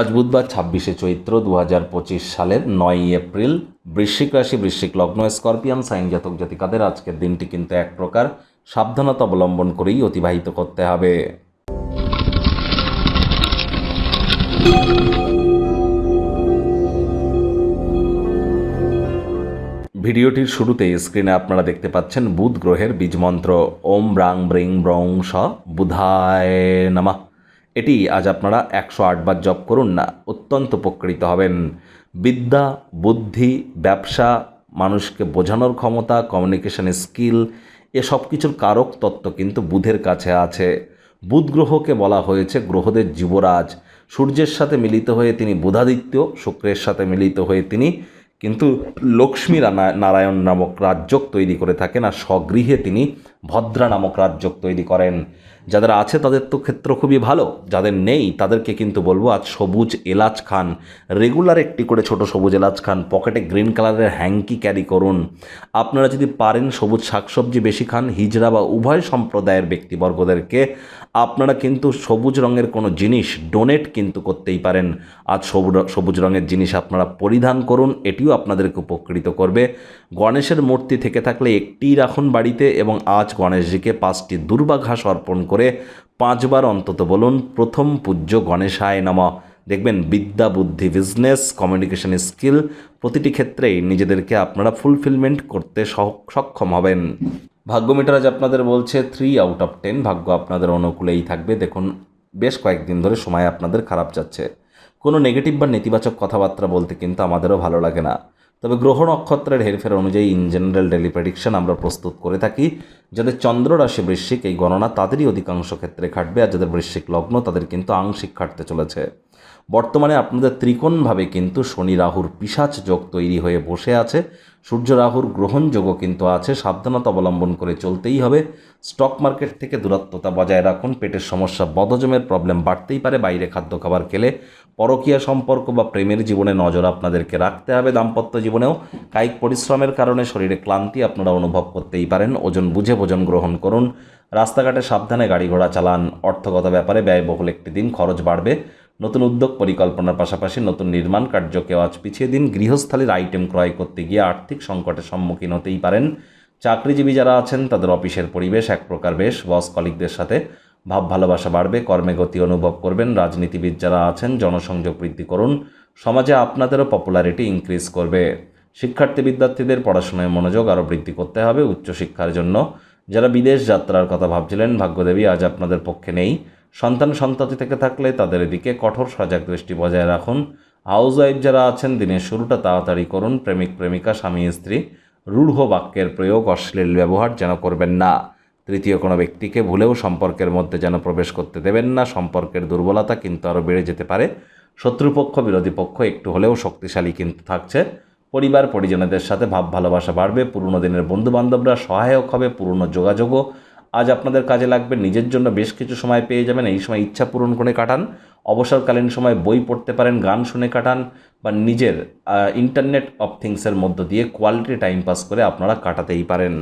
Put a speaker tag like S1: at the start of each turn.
S1: আজ বুধবার ২৬শে চৈত্র ২০২৫ সালের ৯ই এপ্রিল। বৃশ্চিক রাশি, বৃশ্চিক লগ্ন, স্করপিয়ান সাইন জাতক জাতিকাদের আজকের দিনটি কিন্তু এক প্রকার সাবধানতা অবলম্বন করেই অতিবাহিত করতে হবে। ভিডিওটির শুরুতে স্ক্রিনে আপনারা দেখতে পাচ্ছেন বুধ গ্রহের বীজমন্ত্র ওম ব্রাং ব্রিং ব্রং স বুধায় নমঃ। এটি আজ আপনারা ১০৮ বার জপ করুন না, অত্যন্ত উপকৃত হবেন। বিদ্যা, বুদ্ধি, ব্যবসা, মানুষকে বোঝানোর ক্ষমতা, কমিউনিকেশন স্কিল, এসব কিছুর কারক তত্ত্ব কিন্তু বুধের কাছে আছে। বুধ গ্রহকে বলা হয়েছে গ্রহদের যুবরাজ। সূর্যের সাথে মিলিত হয়ে তিনি বুধাদিত্য, শুক্রের সাথে মিলিত হয়ে তিনি কিন্তু লক্ষ্মী নারায়ণ নামক রাজ্যক তৈরি করে থাকেন, আর স্বগৃহে তিনি ভদ্রা নামক রাজ্যক তৈরি করেন। যাদের আছে তাদের তো ক্ষেত্র খুবই ভালো, যাদের নেই তাদেরকে কিন্তু বলবো আজ সবুজ এলাচ খান, রেগুলার একটি করে ছোট সবুজ এলাচ খান, পকেটে গ্রিন কালারের হ্যাঙ্কি ক্যারি করুন। আপনারা যদি পারেন সবুজ শাকসবজি বেশি খান। হিজড়া বা উভয় সম্প্রদায়ের ব্যক্তিবর্গদেরকে আপনারা কিন্তু সবুজ রঙের কোনো জিনিস ডোনেট কিন্তু করতেই পারেন। আজ সবুজ রঙের জিনিস আপনারা পরিধান করুন, এটিও আপনাদেরকে উপকৃত করবে। গণেশের মূর্তি থেকে থাকলে একটিই রাখুন বাড়িতে, এবং আজ গণেশজিকে ৫টি দুর্বা ঘাস অর্পণ করে ৫ বার অন্তত বলুন প্রথম পূজ্য গণেশায় নমঃ। দেখবেন বিদ্যা, বুদ্ধি, বিজনেস, কমিউনিকেশন স্কিল প্রতিটি ক্ষেত্রেই নিজেদেরকে আপনারা ফুলফিলমেন্ট করতে সক্ষম হবেন। ভাগ্য মিটার আজ আপনাদের বলছে 3/10, ভাগ্য আপনাদের অনুকূলেই থাকবে। দেখুন বেশ কয়েকদিন ধরে সময় আপনাদের খারাপ যাচ্ছে। কোনো নেগেটিভ বা নেতিবাচক কথাবার্তা বলতে কিন্তু আমাদেরও ভালো লাগে না, তবে গ্রহ নক্ষত্রের হেরফের অনুযায়ী ইন জেনারেল ডেলি প্রেডিকশন আমরা প্রস্তুত করে থাকি। যাদের চন্দ্র রাশি বৃশ্চিক, এই গণনা তাদেরই অধিকাংশ ক্ষেত্রে খাটবে, আর যাদের বৃশ্চিক লগ্ন তাদের কিন্তু আংশিক খাটতে চলেছে। বর্তমানে আপনাদের ত্রিকোণভাবে কিন্তু শনি রাহুর পিশাচ যোগ তৈরি হয়ে বসে আছে। সূর্য রাহুর গ্রহণ যোগও কিন্তু আছে। সাবধানতা অবলম্বন করে চলতেই হবে। স্টক মার্কেট থেকে দূরত্বতা বজায় রাখুন। পেটের সমস্যা, বদহজমের প্রবলেম বাড়তেই পারে বাইরে খাদ্য খাবার খেলে। পরকীয়া সম্পর্ক বা প্রেমের জীবনে নজর আপনাদেরকে রাখতে হবে। দাম্পত্য জীবনেও কায়িক পরিশ্রমের কারণে শরীরে ক্লান্তি আপনারা অনুভব করতেই পারেন। ওজন বুঝে ভোজন গ্রহণ করুন। রাস্তাঘাটে সাবধানে গাড়ি ঘোড়া চালান। অর্থগত ব্যাপারে ব্যয়বহুল একটি দিন, খরচ বাড়বে। নতুন উদ্যোগ পরিকল্পনার পাশাপাশি নতুন নির্মাণ কার্যকে আজ পিছিয়ে দিন। গৃহস্থালির আইটেম ক্রয় করতে গিয়ে আর্থিক সংকটের সম্মুখীন হতেই পারেন। চাকরিজীবী যারা আছেন তাদের অফিসের পরিবেশ এক প্রকার বেশ, বস কলিগদের সাথে ভাব ভালোবাসা বাড়বে, কর্মে গতি অনুভব করবেন। রাজনীতিবিদ যারা আছেন জনসংযোগ বৃদ্ধি করুন, সমাজে আপনাদেরও পপুলারিটি ইনক্রিজ করবে। শিক্ষার্থী বিদ্যার্থীদের পড়াশোনায় মনোযোগ আরও বৃদ্ধি করতে হবে উচ্চশিক্ষার জন্য। যারা বিদেশ যাত্রার কথা ভাবছিলেন, ভাগ্যদেবী আজ আপনাদের পক্ষে নেই। সন্তানতি থেকে থাকলে তাদের এদিকে কঠোর সজাগ দৃষ্টি বজায় রাখুন। হাউস ওয়াইফ যারা আছেন দিনের শুরুটা তাড়াতাড়ি করুন। প্রেমিক প্রেমিকা, স্বামী স্ত্রী রূঢ় বাক্যের প্রয়োগ, অশ্লীল ব্যবহার যেন করবেন না। তৃতীয় কোনো ব্যক্তিকে ভুলেও সম্পর্কের মধ্যে যেন প্রবেশ করতে দেবেন না। সম্পর্কের দুর্বলতা কিন্তু আরও বেড়ে যেতে পারে। শত্রুপক্ষ, বিরোধী পক্ষ একটু হলেও শক্তিশালী কিন্তু থাকছে। পরিবার পরিজনদের সাথে ভাব ভালোবাসা বাড়বে। পুরনো দিনের বন্ধুবান্ধবরা সহায়ক হবে। পুরনো যোগাযোগও আজ আপনাদের কাজে লাগবে। নিজের জন্য বেশ কিছু সময় পেয়ে যাবেন। এই সময় ইচ্ছা পূরণ করে কাটান। অবসরকালীন সময় বই পড়তে পারেন, গান শুনে কাটান, বা নিজের ইন্টারনেট অফ থিংসের মধ্য দিয়ে কোয়ালিটি টাইম পাস করে আপনারা কাটাতেই পারেন।